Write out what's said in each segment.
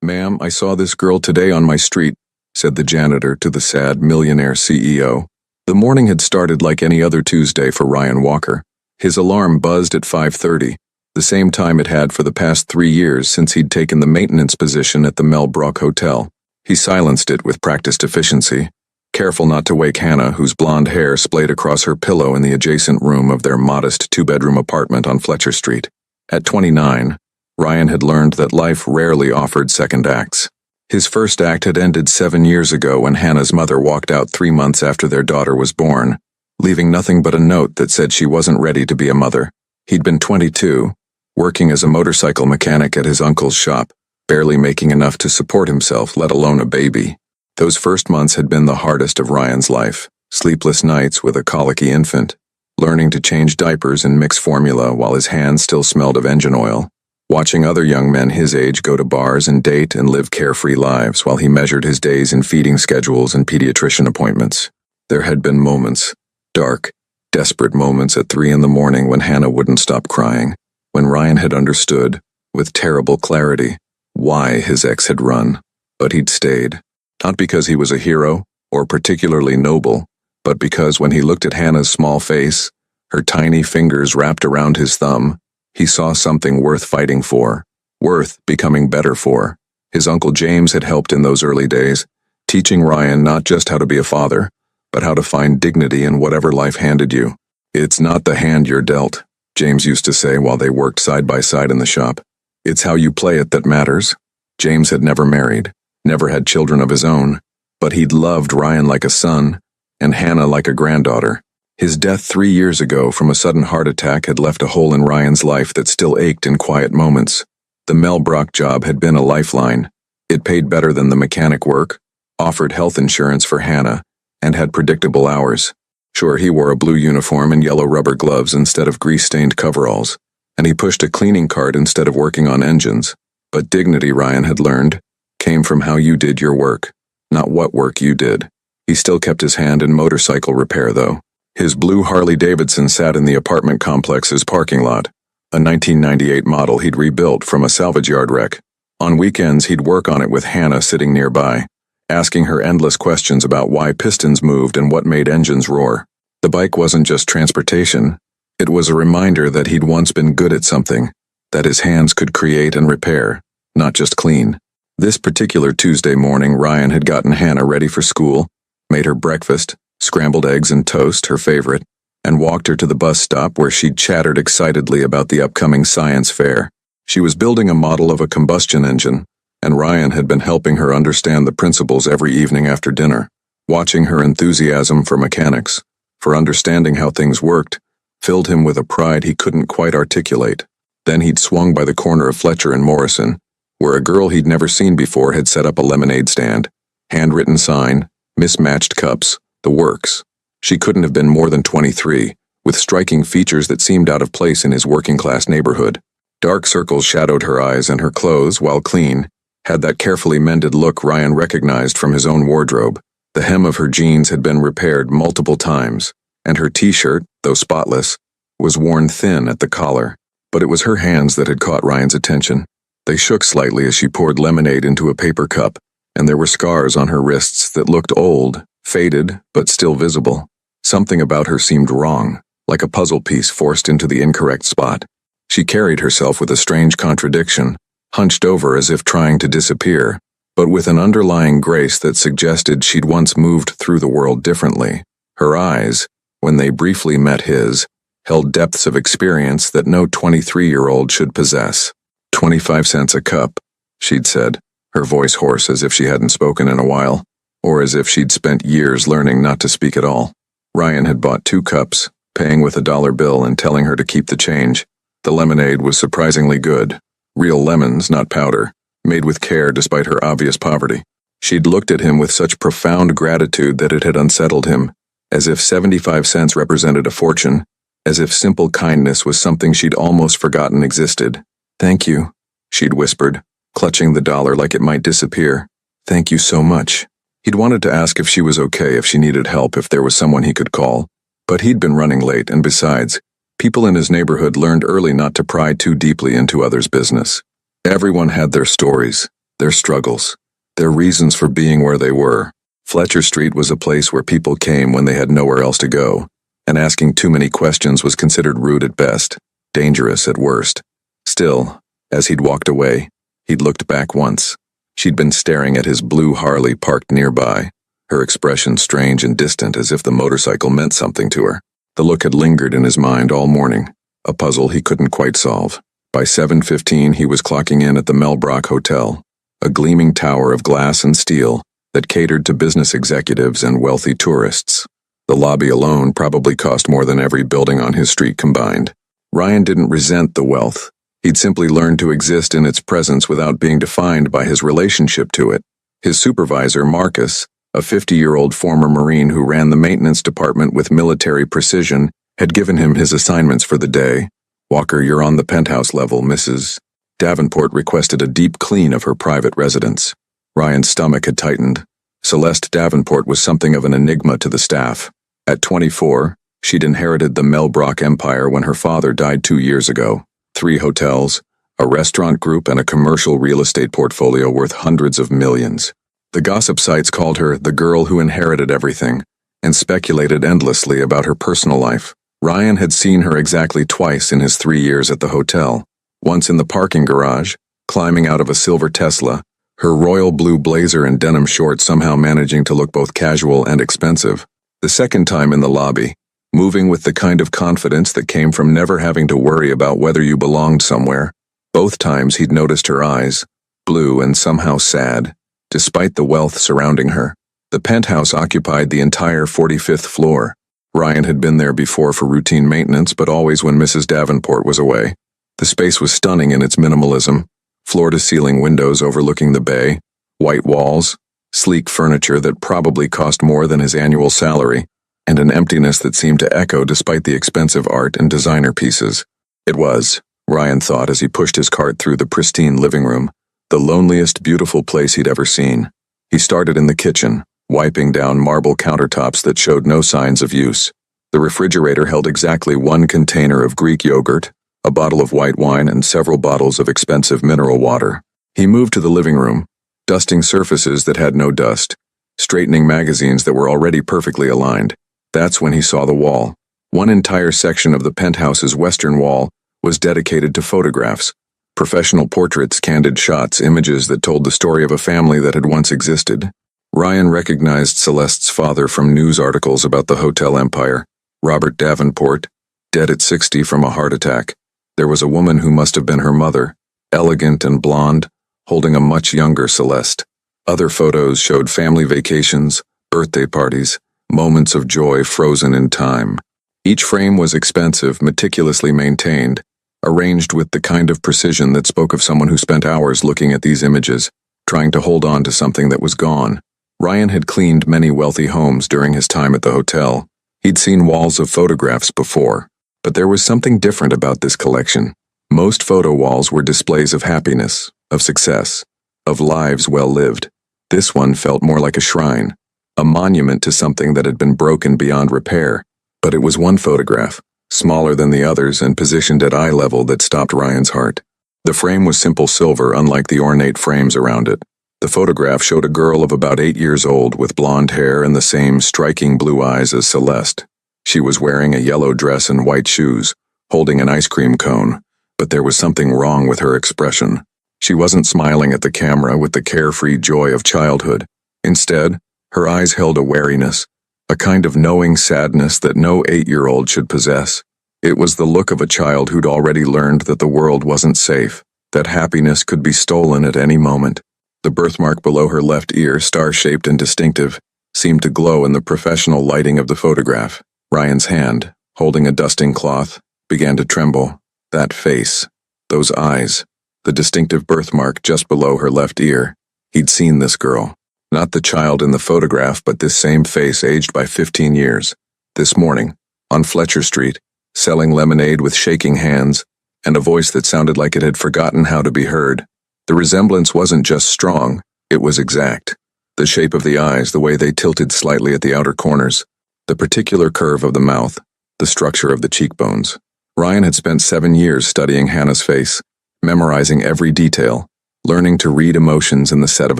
"Ma'am, I saw this girl today on my street," said the janitor to the sad millionaire CEO. The morning had started like any other Tuesday for Ryan Walker. His alarm buzzed at 5:30, the same time it had for the past 3 years since he'd taken the maintenance position at the Mel Brock Hotel. He silenced it with practiced efficiency, careful not to wake Hannah, whose blonde hair splayed across her pillow in the adjacent room of their modest 2-bedroom apartment on Fletcher Street. At 29, Ryan had learned that life rarely offered second acts. His first act had ended 7 years ago when Hannah's mother walked out 3 months after their daughter was born, leaving nothing but a note that said she wasn't ready to be a mother. He'd been 22, working as a motorcycle mechanic at his uncle's shop, barely making enough to support himself, let alone a baby. Those first months had been the hardest of Ryan's life. Sleepless nights with a colicky infant, learning to change diapers and mix formula while his hands still smelled of engine oil, watching other young men his age go to bars and date and live carefree lives while he measured his days in feeding schedules and pediatrician appointments. There had been moments, dark, desperate moments at 3 a.m. when Hannah wouldn't stop crying, when Ryan had understood, with terrible clarity, why his ex had run. But he'd stayed, not because he was a hero or particularly noble, but because when he looked at Hannah's small face, her tiny fingers wrapped around his thumb, he saw something worth fighting for, worth becoming better for. His Uncle James had helped in those early days, teaching Ryan not just how to be a father, but how to find dignity in whatever life handed you. "It's not the hand you're dealt," James used to say while they worked side by side in the shop. "It's how you play it that matters." James had never married, never had children of his own, but he'd loved Ryan like a son, and Hannah like a granddaughter. His death 3 years ago from a sudden heart attack had left a hole in Ryan's life that still ached in quiet moments. The Mel Brock job had been a lifeline. It paid better than the mechanic work, offered health insurance for Hannah, and had predictable hours. Sure, he wore a blue uniform and yellow rubber gloves instead of grease-stained coveralls, and he pushed a cleaning cart instead of working on engines. But dignity, Ryan had learned, came from how you did your work, not what work you did. He still kept his hand in motorcycle repair, though. His blue Harley-Davidson sat in the apartment complex's parking lot, a 1998 model he'd rebuilt from a salvage yard wreck. On weekends, he'd work on it with Hannah sitting nearby, asking her endless questions about why pistons moved and what made engines roar. The bike wasn't just transportation. It was a reminder that he'd once been good at something, that his hands could create and repair, not just clean. This particular Tuesday morning, Ryan had gotten Hannah ready for school, made her breakfast, scrambled eggs and toast, her favorite, and walked her to the bus stop where she'd chattered excitedly about the upcoming science fair. She was building a model of a combustion engine, and Ryan had been helping her understand the principles every evening after dinner. Watching her enthusiasm for mechanics, for understanding how things worked, filled him with a pride he couldn't quite articulate. Then he'd swung by the corner of Fletcher and Morrison, where a girl he'd never seen before had set up a lemonade stand, handwritten sign, mismatched cups, the works. She couldn't have been more than 23, with striking features that seemed out of place in his working-class neighborhood. Dark circles shadowed her eyes, and her clothes, while clean, had that carefully mended look Ryan recognized from his own wardrobe. The hem of her jeans had been repaired multiple times, and her t-shirt, though spotless, was worn thin at the collar. But it was her hands that had caught Ryan's attention. They shook slightly as she poured lemonade into a paper cup, and there were scars on her wrists that looked old, faded, but still visible. Something about her seemed wrong, like a puzzle piece forced into the incorrect spot. She carried herself with a strange contradiction, hunched over as if trying to disappear, but with an underlying grace that suggested she'd once moved through the world differently. Her eyes, when they briefly met his, held depths of experience that no 23-year-old should possess. 25 cents a cup, she'd said, her voice hoarse as if she hadn't spoken in a while, or as if she'd spent years learning not to speak at all. Ryan had bought 2 cups, paying with a dollar bill and telling her to keep the change. The lemonade was surprisingly good. Real lemons, not powder, made with care despite her obvious poverty. She'd looked at him with such profound gratitude that it had unsettled him, as if 75 cents represented a fortune, as if simple kindness was something she'd almost forgotten existed. "Thank you," she'd whispered, clutching the dollar like it might disappear. "Thank you so much." He'd wanted to ask if she was okay, if she needed help, if there was someone he could call. But he'd been running late, and besides, people in his neighborhood learned early not to pry too deeply into others' business. Everyone had their stories, their struggles, their reasons for being where they were. Fletcher Street was a place where people came when they had nowhere else to go, and asking too many questions was considered rude at best, dangerous at worst. Still, as he'd walked away, he'd looked back once. She'd been staring at his blue Harley parked nearby, her expression strange and distant as if the motorcycle meant something to her. The look had lingered in his mind all morning, a puzzle he couldn't quite solve. By 7:15 he was clocking in at the Melbrook Hotel, a gleaming tower of glass and steel that catered to business executives and wealthy tourists. The lobby alone probably cost more than every building on his street combined. Ryan didn't resent the wealth. He'd simply learned to exist in its presence without being defined by his relationship to it. His supervisor, Marcus, a 50-year-old former Marine who ran the maintenance department with military precision, had given him his assignments for the day. "Walker, you're on the penthouse level, Mrs. Davenport requested a deep clean of her private residence." Ryan's stomach had tightened. Celeste Davenport was something of an enigma to the staff. At 24, she'd inherited the Melbrook empire when her father died 2 years ago. 3 hotels, a restaurant group, and a commercial real estate portfolio worth hundreds of millions. The gossip sites called her the girl who inherited everything, and speculated endlessly about her personal life. Ryan had seen her exactly twice in his 3 years at the hotel. Once in the parking garage, climbing out of a silver Tesla, her royal blue blazer and denim shorts somehow managing to look both casual and expensive. The second time in the lobby, moving with the kind of confidence that came from never having to worry about whether you belonged somewhere. Both times he'd noticed her eyes, blue and somehow sad, despite the wealth surrounding her. The penthouse occupied the entire 45th floor. Ryan had been there before for routine maintenance, but always when Mrs. Davenport was away. The space was stunning in its minimalism, floor-to-ceiling windows overlooking the bay, white walls, sleek furniture that probably cost more than his annual salary, and an emptiness that seemed to echo despite the expensive art and designer pieces. It was, Ryan thought as he pushed his cart through the pristine living room, the loneliest, beautiful place he'd ever seen. He started in the kitchen, wiping down marble countertops that showed no signs of use. The refrigerator held exactly 1 container of Greek yogurt, a bottle of white wine, and several bottles of expensive mineral water. He moved to the living room, dusting surfaces that had no dust, straightening magazines that were already perfectly aligned. That's when he saw the wall. One entire section of the penthouse's western wall was dedicated to photographs. Professional portraits, candid shots, images that told the story of a family that had once existed. Ryan recognized Celeste's father from news articles about the hotel empire. Robert Davenport, dead at 60 from a heart attack. There was a woman who must have been her mother, elegant and blonde, holding a much younger Celeste. Other photos showed family vacations, birthday parties, moments of joy frozen in time. Each frame was expensive, meticulously maintained, arranged with the kind of precision that spoke of someone who spent hours looking at these images, trying to hold on to something that was gone. Ryan had cleaned many wealthy homes during his time at the hotel. He'd seen walls of photographs before, but there was something different about this collection. Most photo walls were displays of happiness, of success, of lives well lived. This one felt more like a shrine, a monument to something that had been broken beyond repair. But it was one photograph, smaller than the others and positioned at eye level, that stopped Ryan's heart. The frame was simple silver, unlike the ornate frames around it. The photograph showed a girl of about 8 years old with blonde hair and the same striking blue eyes as Celeste. She was wearing a yellow dress and white shoes, holding an ice cream cone, but there was something wrong with her expression. She wasn't smiling at the camera with the carefree joy of childhood. Instead, her eyes held a wariness, a kind of knowing sadness that no 8-year-old should possess. It was the look of a child who'd already learned that the world wasn't safe, that happiness could be stolen at any moment. The birthmark below her left ear, star-shaped and distinctive, seemed to glow in the professional lighting of the photograph. Ryan's hand, holding a dusting cloth, began to tremble. That face, those eyes, the distinctive birthmark just below her left ear. He'd seen this girl. Not the child in the photograph, but this same face aged by 15 years. This morning, on Fletcher Street, selling lemonade with shaking hands, and a voice that sounded like it had forgotten how to be heard. The resemblance wasn't just strong, it was exact. The shape of the eyes, the way they tilted slightly at the outer corners, the particular curve of the mouth, the structure of the cheekbones. Ryan had spent 7 years studying Hannah's face, memorizing every detail, learning to read emotions in the set of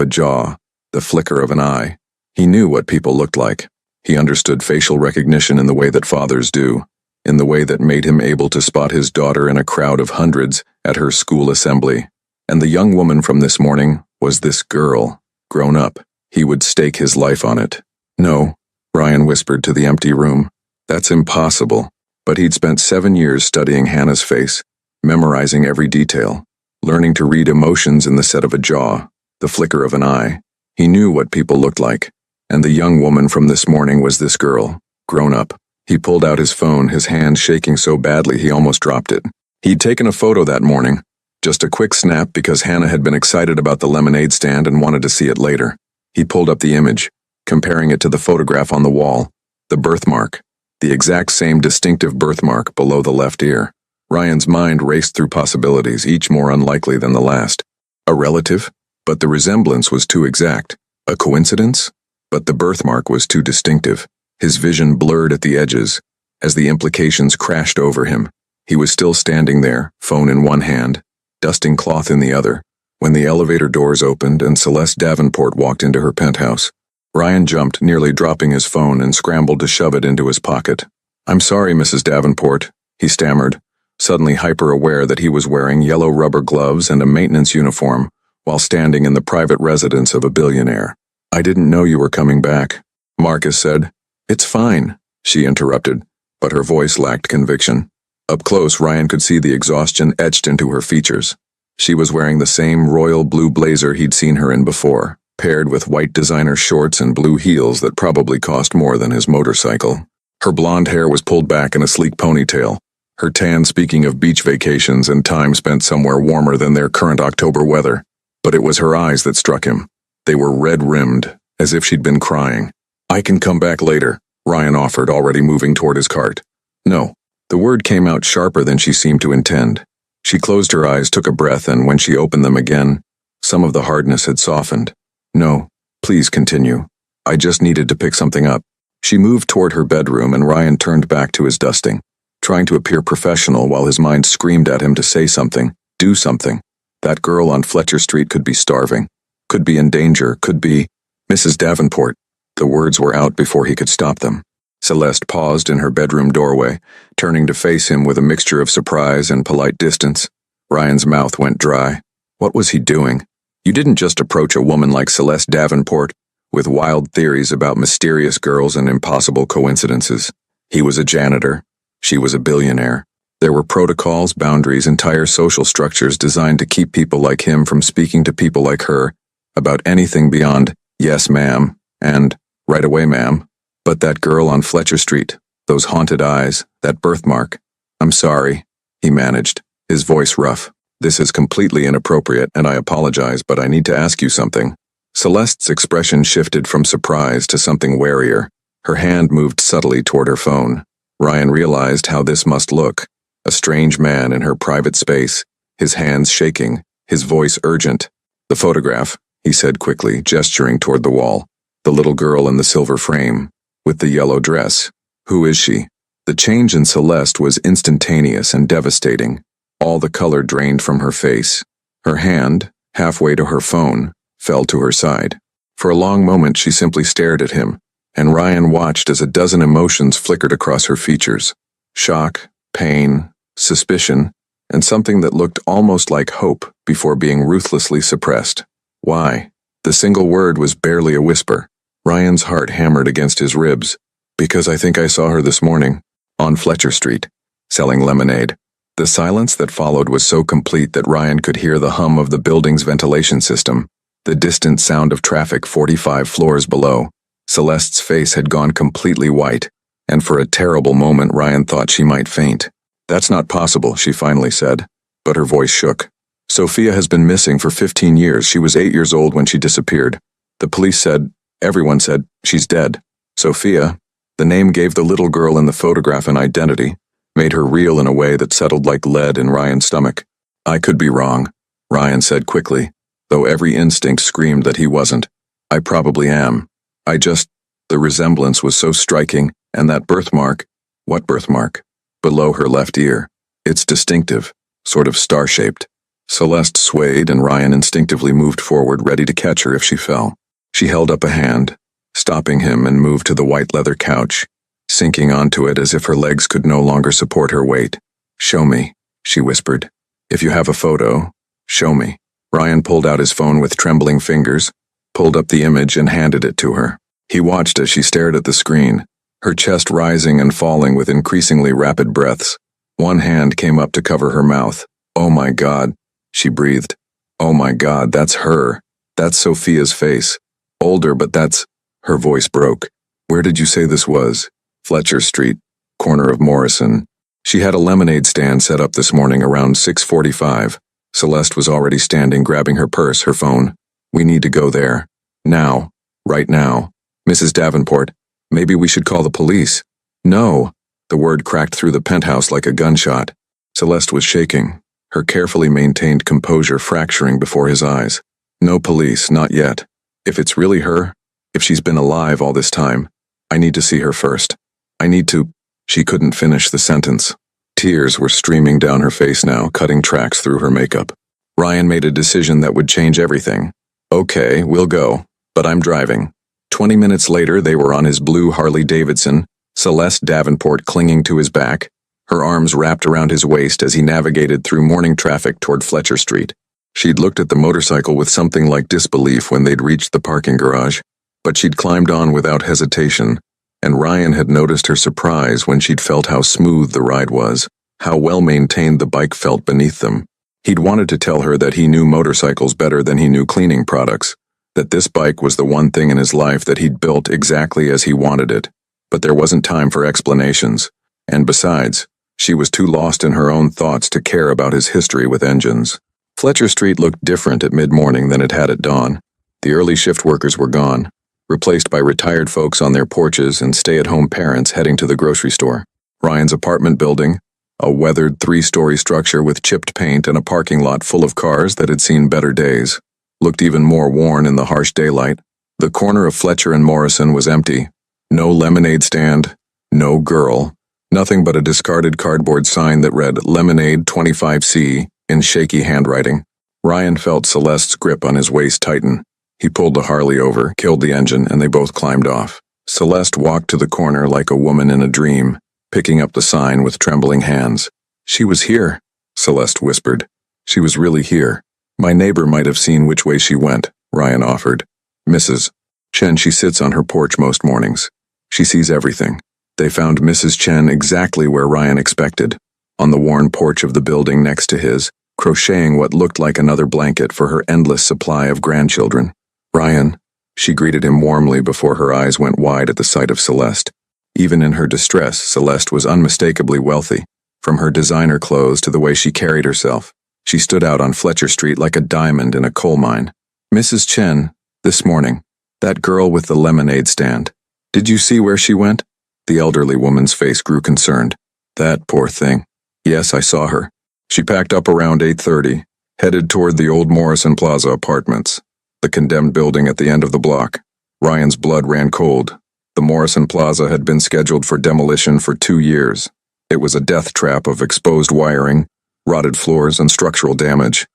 a jaw, the flicker of an eye. He knew what people looked like. He understood facial recognition in the way that fathers do, in the way that made him able to spot his daughter in a crowd of hundreds at her school assembly. And the young woman from this morning was this girl, grown up. He would stake his life on it. No, Ryan whispered to the empty room. That's impossible. But he'd spent 7 years studying Hannah's face, memorizing every detail, learning to read emotions in the set of a jaw, the flicker of an eye. He knew what people looked like. And the young woman from this morning was this girl, grown up. He pulled out his phone, his hand shaking so badly he almost dropped it. He'd taken a photo that morning, just a quick snap because Hannah had been excited about the lemonade stand and wanted to see it later. He pulled up the image, comparing it to the photograph on the wall, the birthmark, the exact same distinctive birthmark below the left ear. Ryan's mind raced through possibilities, each more unlikely than the last. A relative? But the resemblance was too exact. A coincidence? But the birthmark was too distinctive. His vision blurred at the edges. As the implications crashed over him, he was still standing there, phone in one hand, dusting cloth in the other, when the elevator doors opened and Celeste Davenport walked into her penthouse. Ryan jumped, nearly dropping his phone, and scrambled to shove it into his pocket. "I'm sorry, Mrs. Davenport," he stammered, suddenly hyper-aware that he was wearing yellow rubber gloves and a maintenance uniform while standing in the private residence of a billionaire. "I didn't know you were coming back," Marcus said. "It's fine," she interrupted, but her voice lacked conviction. Up close, Ryan could see the exhaustion etched into her features. She was wearing the same royal blue blazer he'd seen her in before, paired with white designer shorts and blue heels that probably cost more than his motorcycle. Her blonde hair was pulled back in a sleek ponytail, her tan speaking of beach vacations and time spent somewhere warmer than their current October weather. But it was her eyes that struck him. They were red-rimmed, as if she'd been crying. "I can come back later," Ryan offered, already moving toward his cart. "No." The word came out sharper than she seemed to intend. She closed her eyes, took a breath, and when she opened them again, some of the hardness had softened. "No, please continue. I just needed to pick something up." She moved toward her bedroom and Ryan turned back to his dusting, trying to appear professional while his mind screamed at him to say something, do something. That girl on Fletcher Street could be starving, could be in danger, could be... "Mrs. Davenport." The words were out before he could stop them. Celeste paused in her bedroom doorway, turning to face him with a mixture of surprise and polite distance. Ryan's mouth went dry. What was he doing? You didn't just approach a woman like Celeste Davenport with wild theories about mysterious girls and impossible coincidences. He was a janitor. She was a billionaire. There were protocols, boundaries, entire social structures designed to keep people like him from speaking to people like her about anything beyond, "Yes, ma'am," and "Right away, ma'am." But that girl on Fletcher Street, those haunted eyes, that birthmark. "I'm sorry," he managed, his voice rough. "This is completely inappropriate, and I apologize, but I need to ask you something." Celeste's expression shifted from surprise to something warier. Her hand moved subtly toward her phone. Ryan realized how this must look. A strange man in her private space, his hands shaking, his voice urgent. "The photograph," he said quickly, gesturing toward the wall. "The little girl in the silver frame, with the yellow dress. Who is she?" The change in Celeste was instantaneous and devastating. All the color drained from her face. Her hand, halfway to her phone, fell to her side. For a long moment she simply stared at him, and Ryan watched as a dozen emotions flickered across her features. Shock, pain, suspicion, and something that looked almost like hope before being ruthlessly suppressed. "Why?" The single word was barely a whisper. Ryan's heart hammered against his ribs. "Because I think I saw her this morning, on Fletcher Street, selling lemonade." The silence that followed was so complete that Ryan could hear the hum of the building's ventilation system, the distant sound of traffic 45 floors below. Celeste's face had gone completely white, and for a terrible moment Ryan thought she might faint. "That's not possible," she finally said, but her voice shook. "Sophia has been missing for 15 years. She was 8 years old when she disappeared. The police said, everyone said, she's dead. Sophia," the name gave the little girl in the photograph an identity, made her real in a way that settled like lead in Ryan's stomach. "I could be wrong," Ryan said quickly, though every instinct screamed that he wasn't. "I probably am. The resemblance was so striking, and that birthmark." "What birthmark?" "Below her left ear. It's distinctive, sort of star-shaped." Celeste swayed and Ryan instinctively moved forward, ready to catch her if she fell. She held up a hand, stopping him, and moved to the white leather couch, sinking onto it as if her legs could no longer support her weight. "Show me," she whispered. "If you have a photo, show me." Ryan pulled out his phone with trembling fingers, pulled up the image and handed it to her. He watched as she stared at the screen, her chest rising and falling with increasingly rapid breaths. One hand came up to cover her mouth. "Oh my God," she breathed. "Oh my God, that's her. That's Sophia's face. Older, but that's—" Her voice broke. "Where did you say this was?" "Fletcher Street, corner of Morrison." She had a lemonade stand set up this morning around 6:45. Celeste was already standing, grabbing her purse, her phone. "We need to go there. Now. Right now. Mrs. Davenport, maybe we should call the police." "No." The word cracked through the penthouse like a gunshot. Celeste was shaking, her carefully maintained composure fracturing before his eyes. "No police, not yet. If it's really her, if she's been alive all this time, I need to see her first. I need to—" She couldn't finish the sentence. Tears were streaming down her face now, cutting tracks through her makeup. Ryan made a decision that would change everything. "Okay, we'll go, but I'm driving." 20 minutes later, they were on his blue Harley-Davidson, Celeste Davenport clinging to his back, her arms wrapped around his waist as he navigated through morning traffic toward Fletcher Street. She'd looked at the motorcycle with something like disbelief when they'd reached the parking garage, but she'd climbed on without hesitation, and Ryan had noticed her surprise when she'd felt how smooth the ride was, how well-maintained the bike felt beneath them. He'd wanted to tell her that he knew motorcycles better than he knew cleaning products, that this bike was the one thing in his life that he'd built exactly as he wanted it. But there wasn't time for explanations, and besides, she was too lost in her own thoughts to care about his history with engines. Fletcher Street looked different at mid-morning than it had at dawn. The early shift workers were gone, replaced by retired folks on their porches and stay-at-home parents heading to the grocery store. Ryan's apartment building, a weathered 3-story structure with chipped paint and a parking lot full of cars that had seen better days, looked even more worn in the harsh daylight. The corner of Fletcher and Morrison was empty. No lemonade stand, no girl, nothing but a discarded cardboard sign that read Lemonade 25C in shaky handwriting. Ryan felt Celeste's grip on his waist tighten. He pulled the Harley over, killed the engine, and they both climbed off. Celeste walked to the corner like a woman in a dream, picking up the sign with trembling hands. "She was here," Celeste whispered. "She was really here. My neighbor might have seen which way she went," Ryan offered. "Mrs. Chen, she sits on her porch most mornings. She sees everything." They found Mrs. Chen exactly where Ryan expected, on the worn porch of the building next to his, crocheting what looked like another blanket for her endless supply of grandchildren. "Ryan," she greeted him warmly before her eyes went wide at the sight of Celeste. Even in her distress, Celeste was unmistakably wealthy, from her designer clothes to the way she carried herself. She stood out on Fletcher Street like a diamond in a coal mine. "Mrs. Chen, this morning, that girl with the lemonade stand. Did you see where she went?" The elderly woman's face grew concerned. "That poor thing. Yes, I saw her. She packed up around 8:30, headed toward the old Morrison Plaza apartments, the condemned building at the end of the block." Ryan's blood ran cold. The Morrison Plaza had been scheduled for demolition for 2 years. It was a death trap of exposed wiring, rotted floors, and structural damage.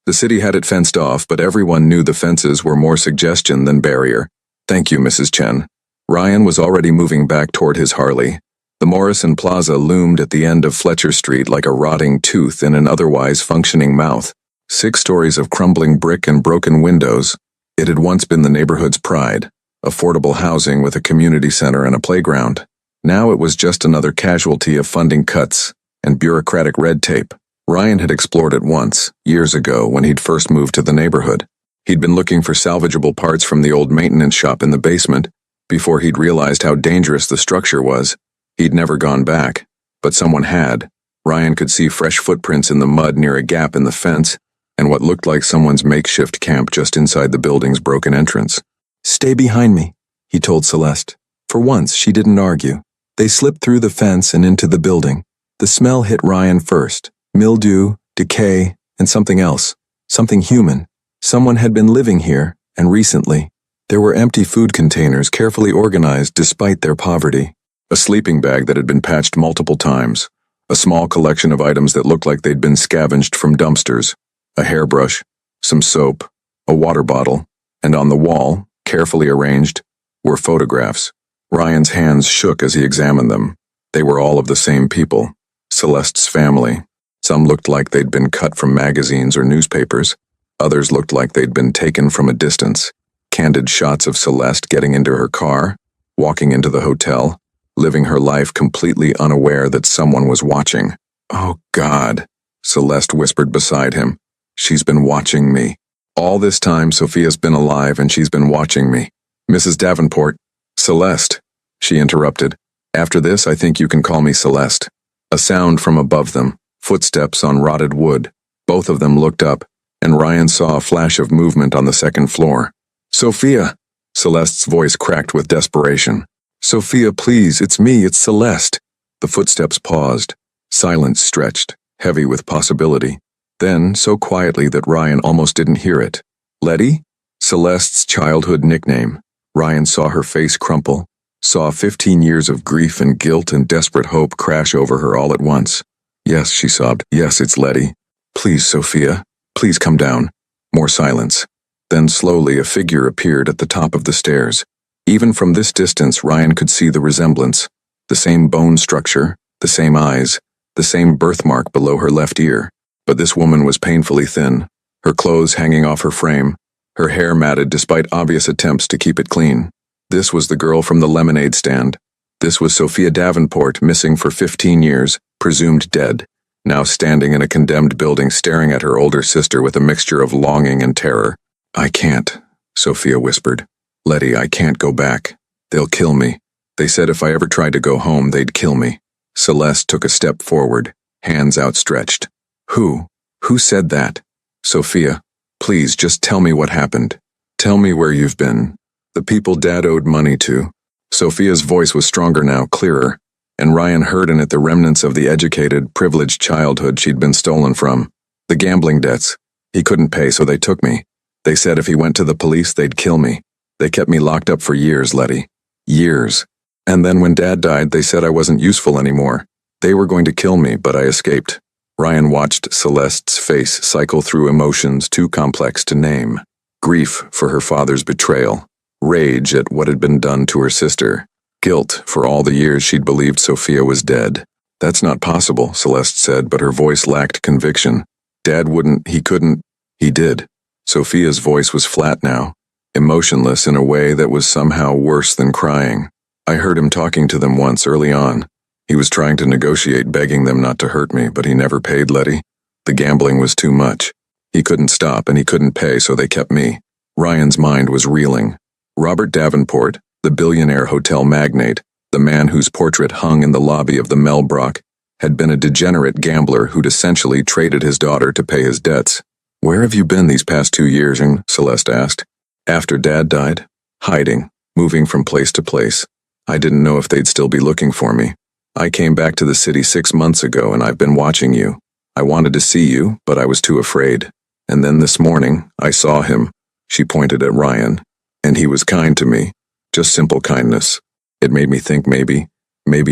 The city had it fenced off, but everyone knew the fences were more suggestion than barrier. "Thank you, Mrs. Chen." Ryan was already moving back toward his Harley. The Morrison Plaza loomed at the end of Fletcher Street like a rotting tooth in an otherwise functioning mouth. 6 stories of crumbling brick and broken windows. It had once been the neighborhood's pride, affordable housing with a community center and a playground. Now it was just another casualty of funding cuts and bureaucratic red tape. Ryan had explored it once, years ago, when he'd first moved to the neighborhood. He'd been looking for salvageable parts from the old maintenance shop in the basement before he'd realized how dangerous the structure was. He'd never gone back, but someone had. Ryan could see fresh footprints in the mud near a gap in the fence and what looked like someone's makeshift camp just inside the building's broken entrance. "Stay behind me," he told Celeste. For once, she didn't argue. They slipped through the fence and into the building. The smell hit Ryan first. Mildew, decay, and something else. Something human. Someone had been living here, and recently. There were empty food containers carefully organized despite their poverty. A sleeping bag that had been patched multiple times. A small collection of items that looked like they'd been scavenged from dumpsters. a hairbrush, some soap, a water bottle, and on the wall, carefully arranged, were photographs. Ryan's hands shook as he examined them. They were all of the same people, Celeste's family. Some looked like they'd been cut from magazines or newspapers. Others looked like they'd been taken from a distance. Candid shots of Celeste getting into her car, walking into the hotel, living her life completely unaware that someone was watching. "Oh, God," Celeste whispered beside him. "She's been watching me. All this time, Sophia's been alive and she's been watching me. Mrs. Davenport." "Celeste," she interrupted. "After this, I think you can call me Celeste." A sound from above them, footsteps on rotted wood. Both of them looked up, and Ryan saw a flash of movement on the second floor. "Sophia!" Celeste's voice cracked with desperation. "Sophia, please, it's me, it's Celeste." The footsteps paused. Silence stretched, heavy with possibility. Then, so quietly that Ryan almost didn't hear it. "Letty?" Celeste's childhood nickname. Ryan saw her face crumple, saw 15 years of grief and guilt and desperate hope crash over her all at once. "Yes," she sobbed. "Yes, it's Letty. Please, Sophia. Please come down." More silence. Then slowly a figure appeared at the top of the stairs. Even from this distance, Ryan could see the resemblance. The same bone structure, the same eyes, the same birthmark below her left ear. But this woman was painfully thin, her clothes hanging off her frame, her hair matted despite obvious attempts to keep it clean. This was the girl from the lemonade stand. This was Sophia Davenport, missing for 15 years, presumed dead, now standing in a condemned building staring at her older sister with a mixture of longing and terror. "I can't," Sophia whispered. "Letty, I can't go back. They'll kill me. They said if I ever tried to go home, they'd kill me." Celeste took a step forward, hands outstretched. Who? Who said that?" "Sophia, please just tell me what happened. Tell me where you've been. The people Dad owed money to." Sophia's voice was stronger now, clearer, and Ryan heard in it the remnants of the educated, privileged childhood she'd been stolen from. "The gambling debts. He couldn't pay, so they took me. They said if he went to the police, they'd kill me. They kept me locked up for years, Letty. Years. And then when Dad died, they said I wasn't useful anymore. They were going to kill me, but I escaped." Ryan watched Celeste's face cycle through emotions too complex to name. Grief for her father's betrayal. Rage at what had been done to her sister. Guilt for all the years she'd believed Sophia was dead. "That's not possible," Celeste said, but her voice lacked conviction. "Dad wouldn't, he couldn't, he did." Sophia's voice was flat now, emotionless in a way that was somehow worse than crying. "I heard him talking to them once early on. He was trying to negotiate, begging them not to hurt me, but he never paid, Letty. The gambling was too much. He couldn't stop and he couldn't pay, so they kept me." Ryan's mind was reeling. Robert Davenport, the billionaire hotel magnate, the man whose portrait hung in the lobby of the Melbrook, had been a degenerate gambler who'd essentially traded his daughter to pay his debts. "Where have you been these past 2 years?" Celeste asked. "After Dad died? Hiding, moving from place to place. I didn't know if they'd still be looking for me. I came back to the city 6 months ago and I've been watching you. I wanted to see you, but I was too afraid. And then this morning, I saw him." She pointed at Ryan. "And he was kind to me. Just simple kindness. It made me think maybe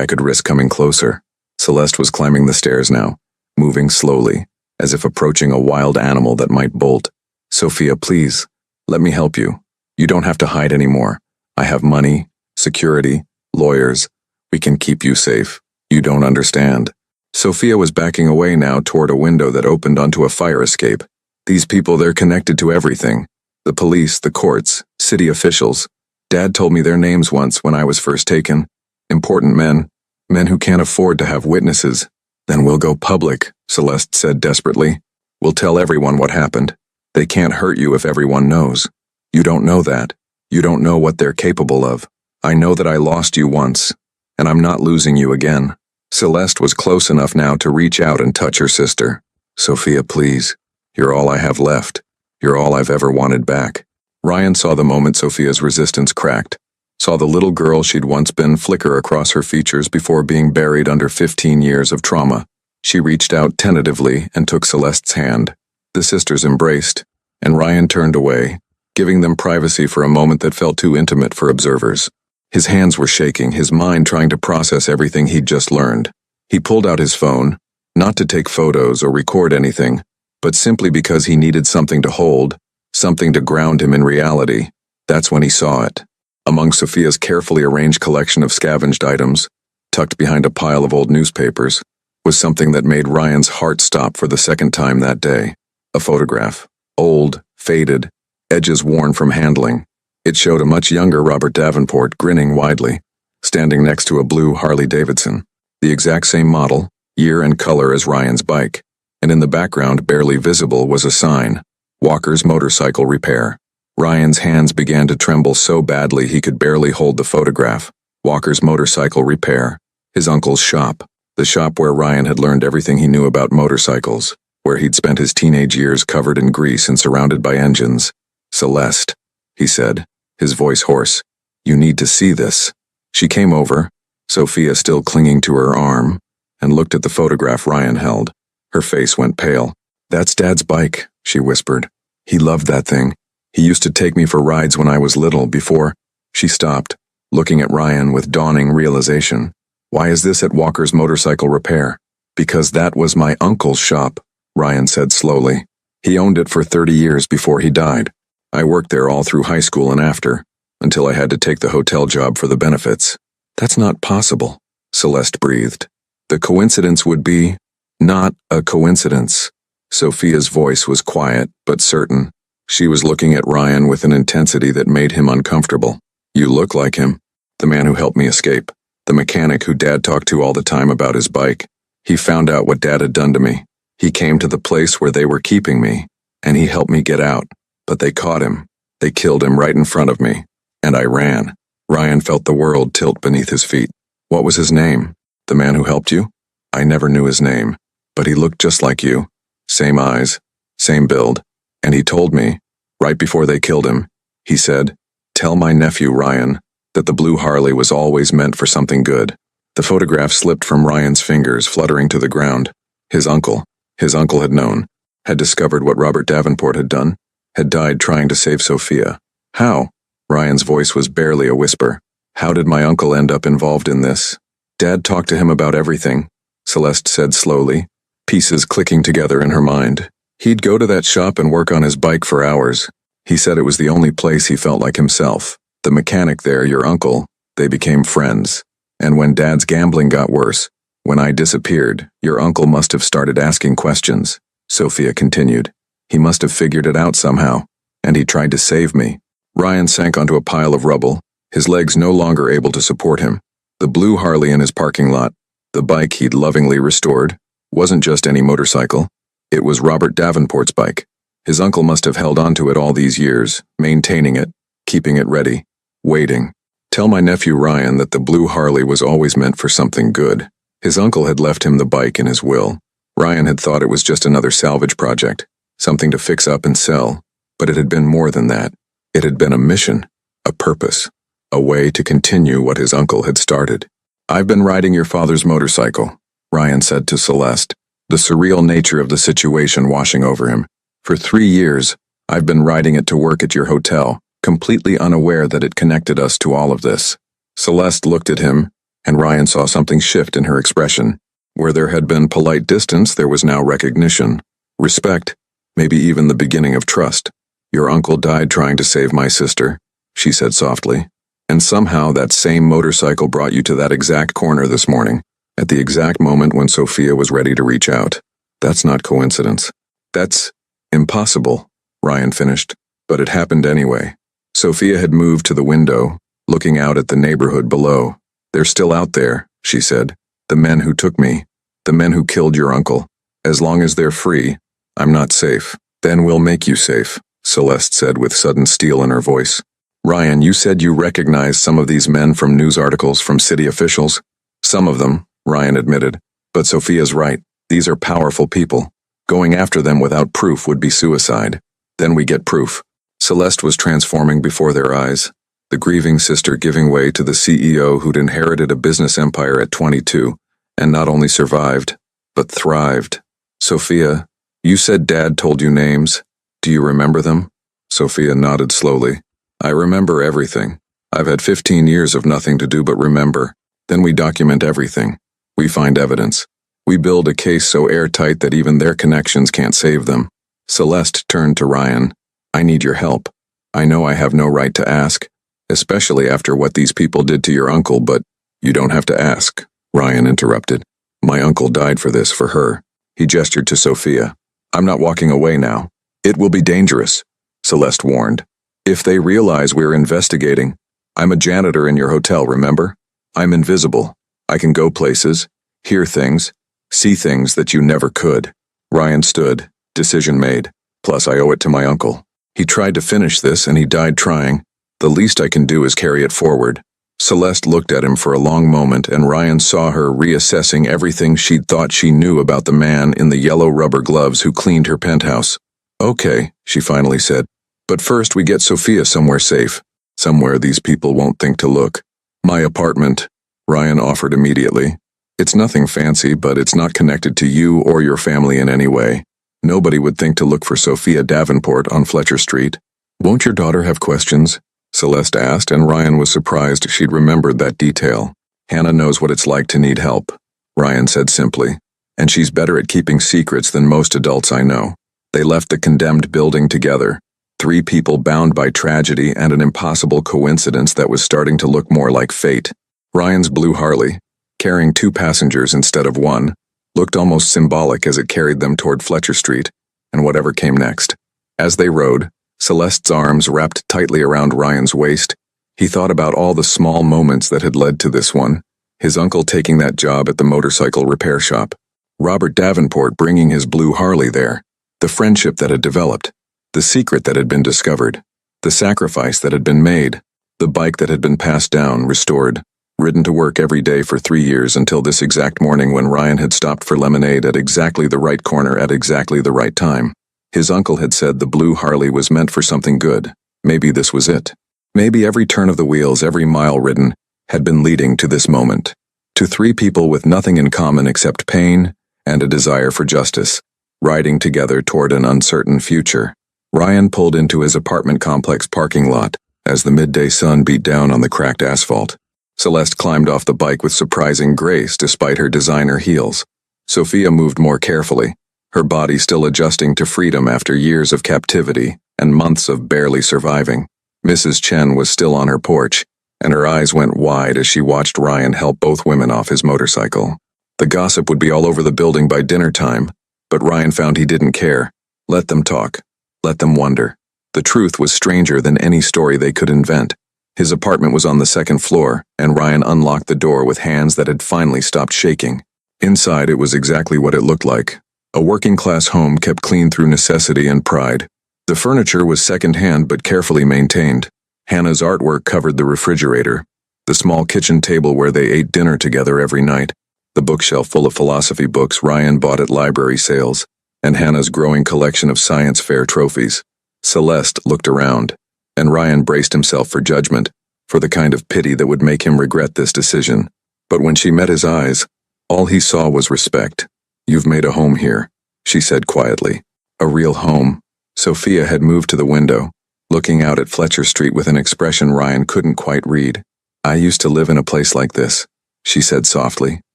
I could risk coming closer." Celeste was climbing the stairs now, moving slowly, as if approaching a wild animal that might bolt. "Sophia, please, let me help you. You don't have to hide anymore. I have money, security, lawyers. We can keep you safe. You don't understand." Sophia was backing away now toward a window that opened onto a fire escape. "These people, they're connected to everything. The police, the courts, city officials. Dad told me their names once when I was first taken. Important men. Men who can't afford to have witnesses." "Then we'll go public," Celeste said desperately. "We'll tell everyone what happened. They can't hurt you if everyone knows. You don't know that. You don't know what they're capable of. I know that I lost you once, and I'm not losing you again." Celeste was close enough now to reach out and touch her sister. "Sophia, please. You're all I have left. You're all I've ever wanted back." Ryan saw the moment Sophia's resistance cracked, saw the little girl she'd once been flicker across her features before being buried under 15 years of trauma. She reached out tentatively and took Celeste's hand. The sisters embraced, and Ryan turned away, giving them privacy for a moment that felt too intimate for observers. His hands were shaking, his mind trying to process everything he'd just learned. He pulled out his phone, not to take photos or record anything, but simply because he needed something to hold, something to ground him in reality. That's when he saw it. Among Sophia's carefully arranged collection of scavenged items, tucked behind a pile of old newspapers, was something that made Ryan's heart stop for the second time that day. A photograph. Old, faded, edges worn from handling. It showed a much younger Robert Davenport grinning widely, standing next to a blue Harley-Davidson, the exact same model, year and color as Ryan's bike, and in the background, barely visible, was a sign, Walker's Motorcycle Repair. Ryan's hands began to tremble so badly he could barely hold the photograph. Walker's Motorcycle Repair, his uncle's shop, the shop where Ryan had learned everything he knew about motorcycles, where he'd spent his teenage years covered in grease and surrounded by engines. "Celeste," he said, his voice hoarse, "you need to see this." She came over, Sophia still clinging to her arm, and looked at the photograph Ryan held. Her face went pale. "That's Dad's bike," she whispered. "He loved that thing. He used to take me for rides when I was little before." She stopped, looking at Ryan with dawning realization. "Why is this at Walker's Motorcycle Repair?" "Because that was my uncle's shop," Ryan said slowly. "He owned it for 30 years before he died. I worked there all through high school and after, until I had to take the hotel job for the benefits." "That's not possible," Celeste breathed. "The coincidence would be not a coincidence." Sophia's voice was quiet but certain. She was looking at Ryan with an intensity that made him uncomfortable. "You look like him. The man who helped me escape. The mechanic who Dad talked to all the time about his bike. He found out what Dad had done to me. He came to the place where they were keeping me, and he helped me get out. But they caught him. They killed him right in front of me. And I ran." Ryan felt the world tilt beneath his feet. "What was his name? The man who helped you?" "I never knew his name, but he looked just like you. Same eyes, same build. And he told me, right before they killed him, he said, 'Tell my nephew, Ryan, that the blue Harley was always meant for something good.'" The photograph slipped from Ryan's fingers, fluttering to the ground. His uncle had known, had discovered what Robert Davenport had done, had died trying to save Sophia. "How?" Ryan's voice was barely a whisper. "How did my uncle end up involved in this?" "Dad talked to him about everything," Celeste said slowly, pieces clicking together in her mind. "He'd go to that shop and work on his bike for hours. He said it was the only place he felt like himself. The mechanic there, your uncle, they became friends. And when Dad's gambling got worse, when I disappeared, your uncle must have started asking questions," Sophia continued. "He must have figured it out somehow, and he tried to save me." Ryan sank onto a pile of rubble, his legs no longer able to support him. The blue Harley in his parking lot, the bike he'd lovingly restored, wasn't just any motorcycle. It was Robert Davenport's bike. His uncle must have held onto it all these years, maintaining it, keeping it ready, waiting. "Tell my nephew Ryan that the blue Harley was always meant for something good." His uncle had left him the bike in his will. Ryan had thought it was just another salvage project, something to fix up and sell, but it had been more than that. It had been a mission, a purpose, a way to continue what his uncle had started. "I've been riding your father's motorcycle," Ryan said to Celeste, the surreal nature of the situation washing over him. "For 3 years, I've been riding it to work at your hotel, completely unaware that it connected us to all of this." Celeste looked at him, and Ryan saw something shift in her expression. Where there had been polite distance, there was now recognition, respect, maybe even the beginning of trust. "Your uncle died trying to save my sister," she said softly. "And somehow that same motorcycle brought you to that exact corner this morning, at the exact moment when Sophia was ready to reach out. That's not coincidence. That's impossible," Ryan finished. "But it happened anyway." Sophia had moved to the window, looking out at the neighborhood below. "They're still out there," she said. "The men who took me, the men who killed your uncle. As long as they're free, I'm not safe." "Then we'll make you safe," Celeste said with sudden steel in her voice. "Ryan, you said you recognized some of these men from news articles from city officials." "Some of them," Ryan admitted. "But Sophia's right. These are powerful people. Going after them without proof would be suicide. Then we get proof." Celeste was transforming before their eyes, the grieving sister giving way to the CEO who'd inherited a business empire at 22, and not only survived, but thrived. "Sophia, you said Dad told you names. Do you remember them?" Sophia nodded slowly. "I remember everything. I've had 15 years of nothing to do but remember. Then we document everything. We find evidence. We build a case so airtight that even their connections can't save them. Celeste turned to Ryan. I need your help. I know I have no right to ask, especially after what these people did to your uncle, but you don't have to ask, Ryan interrupted. My uncle died for this, for her. He gestured to Sophia. I'm not walking away now. It will be dangerous, Celeste warned. If they realize we're investigating, I'm a janitor in your hotel, remember? I'm invisible. I can go places, hear things, see things that you never could. Ryan stood, decision made. Plus, I owe it to my uncle. He tried to finish this and he died trying. The least I can do is carry it forward. Celeste looked at him for a long moment and Ryan saw her reassessing everything she'd thought she knew about the man in the yellow rubber gloves who cleaned her penthouse. Okay, she finally said. But first we get Sophia somewhere safe. Somewhere these people won't think to look. My apartment, Ryan offered immediately. It's nothing fancy, but it's not connected to you or your family in any way. Nobody would think to look for Sophia Davenport on Fletcher Street. Won't your daughter have questions? Celeste asked, and Ryan was surprised she'd remembered that detail. Hannah knows what it's like to need help, Ryan said simply, and she's better at keeping secrets than most adults I know. They left the condemned building together, 3 people bound by tragedy and an impossible coincidence that was starting to look more like fate. Ryan's blue Harley, carrying 2 passengers instead of 1, looked almost symbolic as it carried them toward Fletcher Street, and whatever came next. As they rode, Celeste's arms wrapped tightly around Ryan's waist. He thought about all the small moments that had led to this one. His uncle taking that job at the motorcycle repair shop. Robert Davenport bringing his blue Harley there. The friendship that had developed. The secret that had been discovered. The sacrifice that had been made. The bike that had been passed down, restored. Ridden to work every day for 3 years until this exact morning when Ryan had stopped for lemonade at exactly the right corner at exactly the right time. His uncle had said the blue Harley was meant for something good. Maybe this was it. Maybe every turn of the wheels, every mile ridden, had been leading to this moment. To 3 people with nothing in common except pain and a desire for justice, riding together toward an uncertain future. Ryan pulled into his apartment complex parking lot as the midday sun beat down on the cracked asphalt. Celeste climbed off the bike with surprising grace despite her designer heels. Sophia moved more carefully, her body still adjusting to freedom after years of captivity and months of barely surviving. Mrs. Chen was still on her porch, and her eyes went wide as she watched Ryan help both women off his motorcycle. The gossip would be all over the building by dinner time, but Ryan found he didn't care. Let them talk. Let them wonder. The truth was stranger than any story they could invent. His apartment was on the 2nd floor, and Ryan unlocked the door with hands that had finally stopped shaking. Inside, it was exactly what it looked like. A working-class home kept clean through necessity and pride. The furniture was second-hand but carefully maintained. Hannah's artwork covered the refrigerator, the small kitchen table where they ate dinner together every night, the bookshelf full of philosophy books Ryan bought at library sales, and Hannah's growing collection of science fair trophies. Celeste looked around, and Ryan braced himself for judgment, for the kind of pity that would make him regret this decision. But when she met his eyes, all he saw was respect. You've made a home here, she said quietly. A real home. Sophia had moved to the window, looking out at Fletcher Street with an expression Ryan couldn't quite read. I used to live in a place like this, she said softly.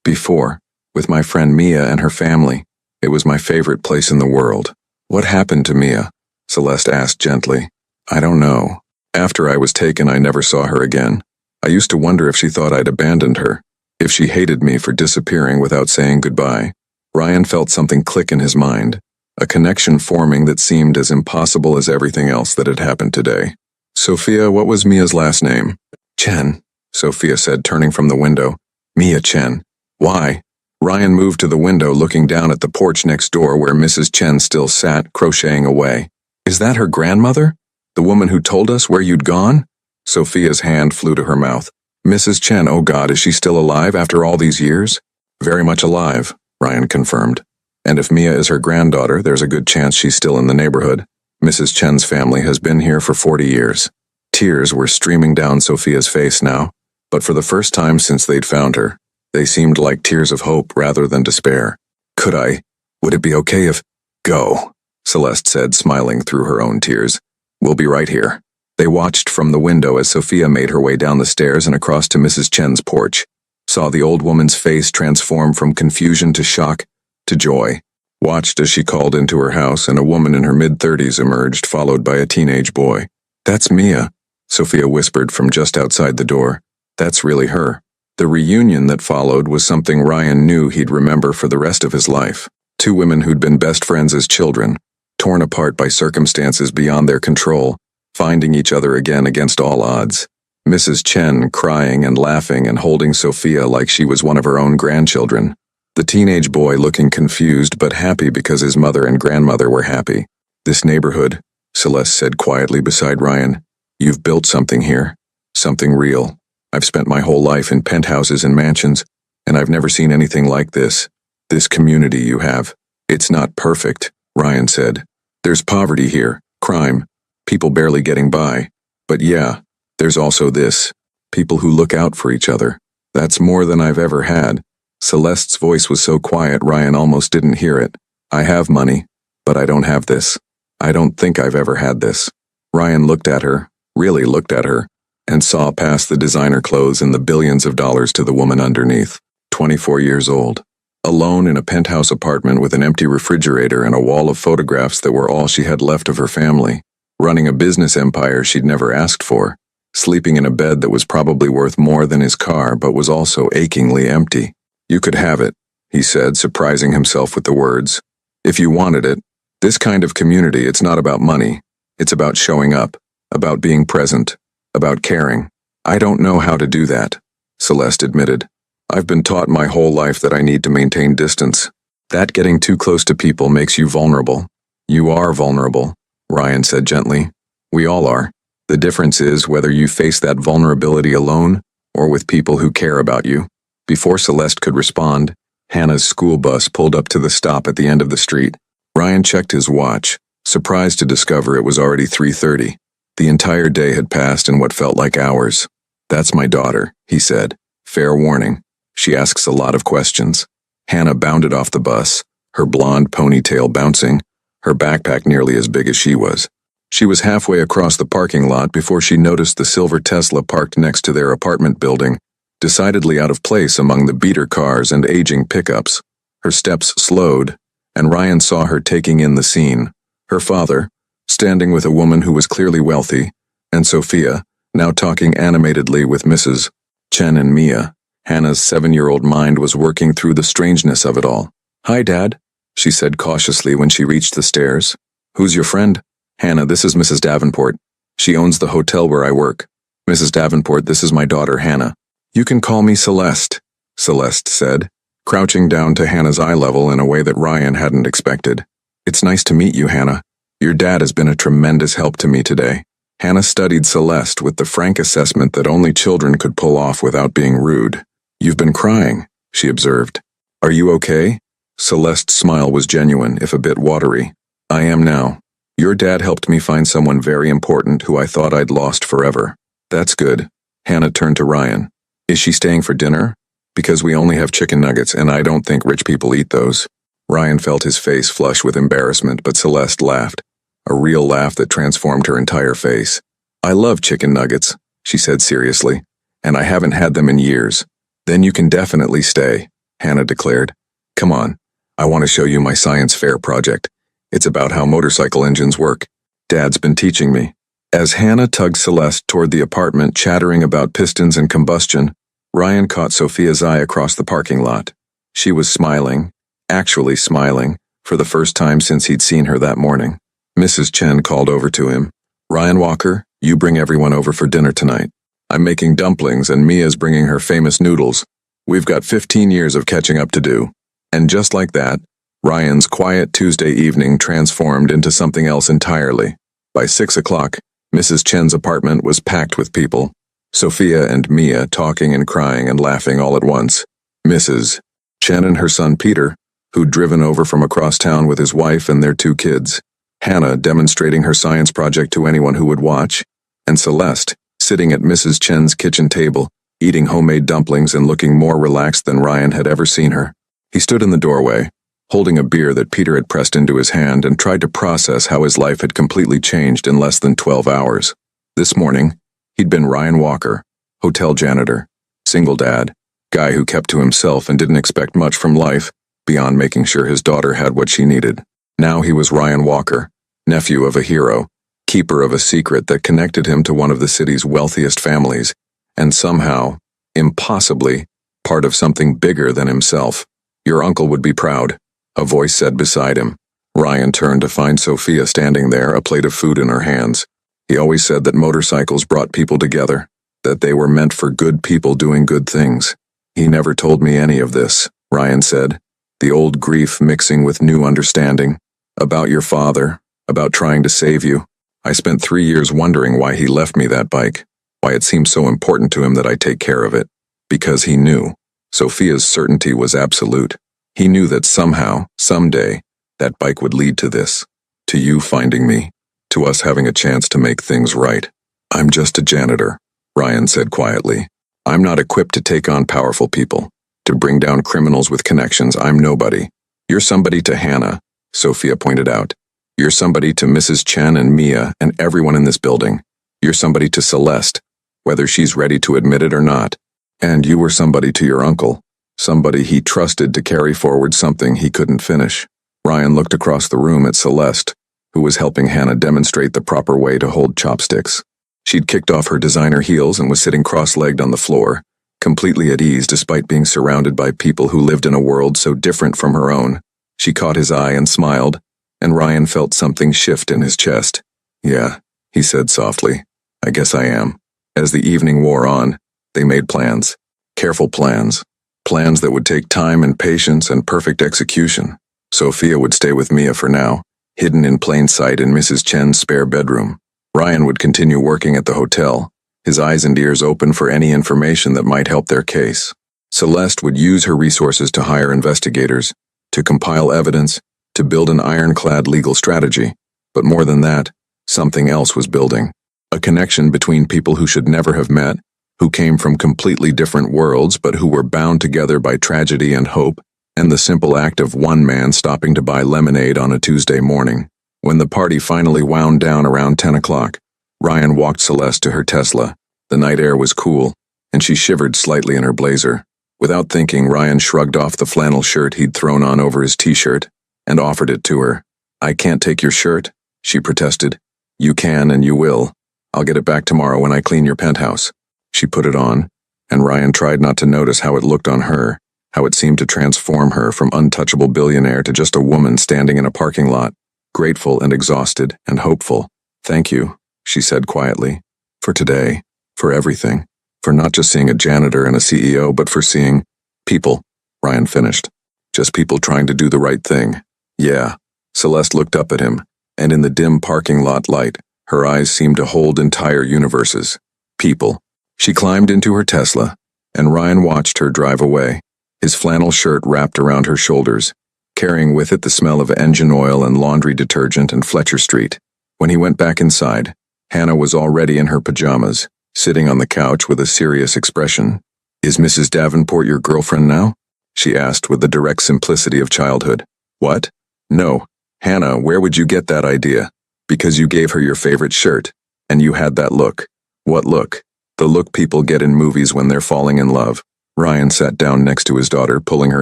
Before, with my friend Mia and her family. It was my favorite place in the world. What happened to Mia? Celeste asked gently. I don't know. After I was taken, I never saw her again. I used to wonder if she thought I'd abandoned her, if she hated me for disappearing without saying goodbye. Ryan felt something click in his mind, a connection forming that seemed as impossible as everything else that had happened today. Sophia, what was Mia's last name? Chen, Sophia said, turning from the window. Mia Chen. Why? Ryan moved to the window, looking down at the porch next door where Mrs. Chen still sat, crocheting away. Is that her grandmother? The woman who told us where you'd gone? Sophia's hand flew to her mouth. Mrs. Chen, oh God, is she still alive after all these years? Very much alive, Ryan confirmed. And if Mia is her granddaughter, there's a good chance she's still in the neighborhood. Mrs. Chen's family has been here for 40 years. Tears were streaming down Sophia's face now, but for the first time since they'd found her, they seemed like tears of hope rather than despair. Would it be okay if... Go, Celeste said, smiling through her own tears. We'll be right here. They watched from the window as Sophia made her way down the stairs and across to Mrs. Chen's porch. saw the old woman's face transform from confusion to shock to joy, watched as she called into her house and a woman in her mid-30s emerged, followed by a teenage boy. "That's Mia," Sophia whispered from just outside the door. "That's really her." The reunion that followed was something Ryan knew he'd remember for the rest of his life. Two women who'd been best friends as children, torn apart by circumstances beyond their control, finding each other again against all odds. Mrs. Chen crying and laughing and holding Sophia like she was one of her own grandchildren. The teenage boy looking confused but happy because his mother and grandmother were happy. "This neighborhood," Celeste said quietly beside Ryan. "You've built something here. Something real. I've spent my whole life in penthouses and mansions, and I've never seen anything like this. This community you have. It's not perfect," Ryan said. "There's poverty here, crime, people barely getting by. But yeah, there's also this. People who look out for each other. That's more than I've ever had." Celeste's voice was so quiet Ryan almost didn't hear it. "I have money, but I don't have this. I don't think I've ever had this." Ryan looked at her, really looked at her, and saw past the designer clothes and the billions of dollars to the woman underneath. 24 years old. Alone in a penthouse apartment with an empty refrigerator and a wall of photographs that were all she had left of her family. Running a business empire she'd never asked for. Sleeping in a bed that was probably worth more than his car but was also achingly empty. "You could have it," he said, surprising himself with the words. "If you wanted it. This kind of community, it's not about money. It's about showing up, about being present, about caring." "I don't know how to do that," Celeste admitted. "I've been taught my whole life that I need to maintain distance. That getting too close to people makes you vulnerable." "You are vulnerable," Ryan said gently. "We all are. The difference is whether you face that vulnerability alone or with people who care about you." Before Celeste could respond, Hannah's school bus pulled up to the stop at the end of the street. Ryan checked his watch, surprised to discover it was already 3:30. The entire day had passed in what felt like hours. "That's my daughter," he said. "Fair warning. She asks a lot of questions." Hannah bounded off the bus, her blonde ponytail bouncing, her backpack nearly as big as she was. She was halfway across the parking lot before she noticed the silver Tesla parked next to their apartment building, decidedly out of place among the beater cars and aging pickups. Her steps slowed, and Ryan saw her taking in the scene. Her father, standing with a woman who was clearly wealthy, and Sophia, now talking animatedly with Mrs. Chen and Mia. Hannah's 7-year-old mind was working through the strangeness of it all. "Hi, Dad," she said cautiously when she reached the stairs. "Who's your friend?" "Hannah, this is Mrs. Davenport. She owns the hotel where I work." "Mrs. Davenport, this is my daughter, Hannah." "You can call me Celeste," Celeste said, crouching down to Hannah's eye level in a way that Ryan hadn't expected. "It's nice to meet you, Hannah. Your dad has been a tremendous help to me today." Hannah studied Celeste with the frank assessment that only children could pull off without being rude. "You've been crying," she observed. "Are you okay?" Celeste's smile was genuine, if a bit watery. "I am now. Your dad helped me find someone very important who I thought I'd lost forever." "That's good." Hannah turned to Ryan. "Is she staying for dinner? Because we only have chicken nuggets and I don't think rich people eat those." Ryan felt his face flush with embarrassment, but Celeste laughed. A real laugh that transformed her entire face. "I love chicken nuggets," she said seriously, "and I haven't had them in years." "Then you can definitely stay," Hannah declared. "Come on, I want to show you my science fair project. It's about how motorcycle engines work. Dad's been teaching me." As Hannah tugged Celeste toward the apartment chattering about pistons and combustion, Ryan caught Sophia's eye across the parking lot. She was smiling, actually smiling, for the first time since he'd seen her that morning. Mrs. Chen called over to him. "Ryan Walker, you bring everyone over for dinner tonight. I'm making dumplings and Mia's bringing her famous noodles. We've got 15 years of catching up to do." And just like that, Ryan's quiet Tuesday evening transformed into something else entirely. By 6 o'clock, Mrs. Chen's apartment was packed with people. Sophia and Mia talking and crying and laughing all at once. Mrs. Chen and her son Peter, who'd driven over from across town with his wife and their 2 kids. Hannah demonstrating her science project to anyone who would watch. And Celeste, sitting at Mrs. Chen's kitchen table, eating homemade dumplings and looking more relaxed than Ryan had ever seen her. He stood in the doorway, holding a beer that Peter had pressed into his hand, and tried to process how his life had completely changed in less than 12 hours. This morning, he'd been Ryan Walker, hotel janitor, single dad, Guy who kept to himself and didn't expect much from life, beyond making sure his daughter had what she needed. Now he was Ryan Walker, nephew of a hero, keeper of a secret that connected him to one of the city's wealthiest families, and somehow, impossibly, part of something bigger than himself. Your uncle would be proud, a voice said beside him. Ryan turned to find Sophia standing there, a plate of food in her hands. He always said that motorcycles brought people together, that they were meant for good people doing good things. He never told me any of this, Ryan said, the old grief mixing with new understanding. About your father, about trying to save you. I spent 3 years wondering why he left me that bike, why it seemed so important to him that I take care of it. Because he knew. Sophia's certainty was absolute. He knew that somehow, someday, that bike would lead to this. To you finding me. To us having a chance to make things right. I'm just a janitor, Ryan said quietly. I'm not equipped to take on powerful people. To bring down criminals with connections. I'm nobody. You're somebody to Hannah, Sophia pointed out. You're somebody to Mrs. Chen and Mia and everyone in this building. You're somebody to Celeste, whether she's ready to admit it or not. And you were somebody to your uncle, somebody he trusted to carry forward something he couldn't finish. Ryan looked across the room at Celeste, who was helping Hannah demonstrate the proper way to hold chopsticks. She'd kicked off her designer heels and was sitting cross-legged on the floor, completely at ease despite being surrounded by people who lived in a world so different from her own. She caught his eye and smiled, and Ryan felt something shift in his chest. Yeah, he said softly. I guess I am. As the evening wore on, they made plans. Careful plans. Plans that would take time and patience and perfect execution. Sophia would stay with Mia for now, hidden in plain sight in Mrs. Chen's spare bedroom. Ryan would continue working at the hotel, his eyes and ears open for any information that might help their case. Celeste would use her resources to hire investigators, to compile evidence, to build an ironclad legal strategy. But more than that, something else was building. A connection between people who should never have met, who came from completely different worlds but who were bound together by tragedy and hope, and the simple act of one man stopping to buy lemonade on a Tuesday morning. When the party finally wound down around 10 o'clock, Ryan walked Celeste to her Tesla. The night air was cool, and she shivered slightly in her blazer. Without thinking, Ryan shrugged off the flannel shirt he'd thrown on over his t-shirt and offered it to her. I can't take your shirt, she protested. You can and you will. I'll get it back tomorrow when I clean your penthouse. She put it on, and Ryan tried not to notice how it looked on her, how it seemed to transform her from untouchable billionaire to just a woman standing in a parking lot, grateful and exhausted and hopeful. Thank you, she said quietly. For today, for everything, for not just seeing a janitor and a CEO, but for seeing people, Ryan finished. Just people trying to do the right thing. Yeah. Celeste looked up at him, and in the dim parking lot light, her eyes seemed to hold entire universes. People. She climbed into her Tesla, and Ryan watched her drive away, his flannel shirt wrapped around her shoulders, carrying with it the smell of engine oil and laundry detergent and Fletcher Street. When he went back inside, Hannah was already in her pajamas, sitting on the couch with a serious expression. Is Mrs. Davenport your girlfriend now? She asked with the direct simplicity of childhood. What? No. Hannah, where would you get that idea? Because you gave her your favorite shirt, and you had that look. What look? The look people get in movies when they're falling in love. Ryan sat down next to his daughter, pulling her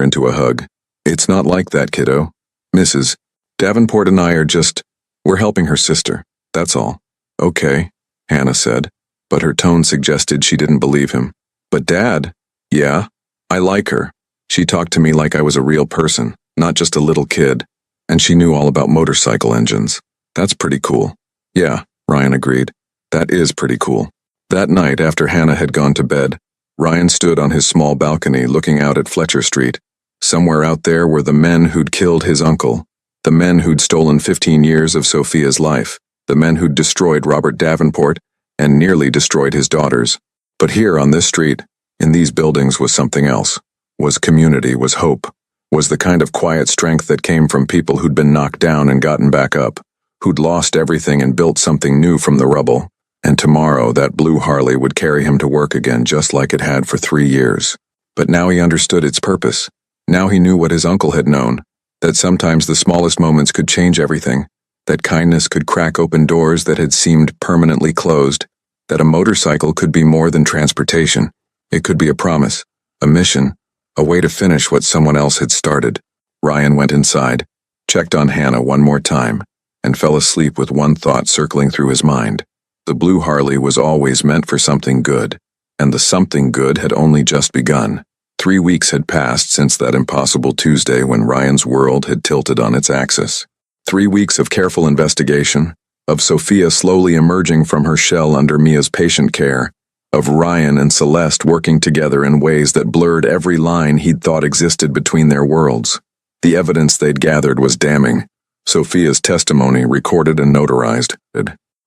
into a hug. It's not like that, kiddo. Mrs. Davenport and I we're helping her sister, that's all. Okay, Hannah said, but her tone suggested she didn't believe him. But Dad, yeah, I like her. She talked to me like I was a real person, not just a little kid, and she knew all about motorcycle engines. That's pretty cool. Yeah, Ryan agreed. That is pretty cool. That night, after Hannah had gone to bed, Ryan stood on his small balcony looking out at Fletcher Street. Somewhere out there were the men who'd killed his uncle, the men who'd stolen 15 years of Sophia's life, the men who'd destroyed Robert Davenport and nearly destroyed his daughters. But here on this street, in these buildings, was something else. Was community, was hope, was the kind of quiet strength that came from people who'd been knocked down and gotten back up, who'd lost everything and built something new from the rubble. And tomorrow that blue Harley would carry him to work again just like it had for 3 years. But now he understood its purpose. Now he knew what his uncle had known, that sometimes the smallest moments could change everything, that kindness could crack open doors that had seemed permanently closed, that a motorcycle could be more than transportation. It could be a promise A mission, a way to finish what someone else had started. Ryan went inside, checked on Hannah one more time, and fell asleep with one thought circling through his mind. The blue Harley was always meant for something good, and the something good had only just begun. 3 weeks had passed since that impossible Tuesday when Ryan's world had tilted on its axis. 3 weeks of careful investigation, of Sophia slowly emerging from her shell under Mia's patient care, of Ryan and Celeste working together in ways that blurred every line he'd thought existed between their worlds. The evidence they'd gathered was damning. Sophia's testimony, recorded and notarized.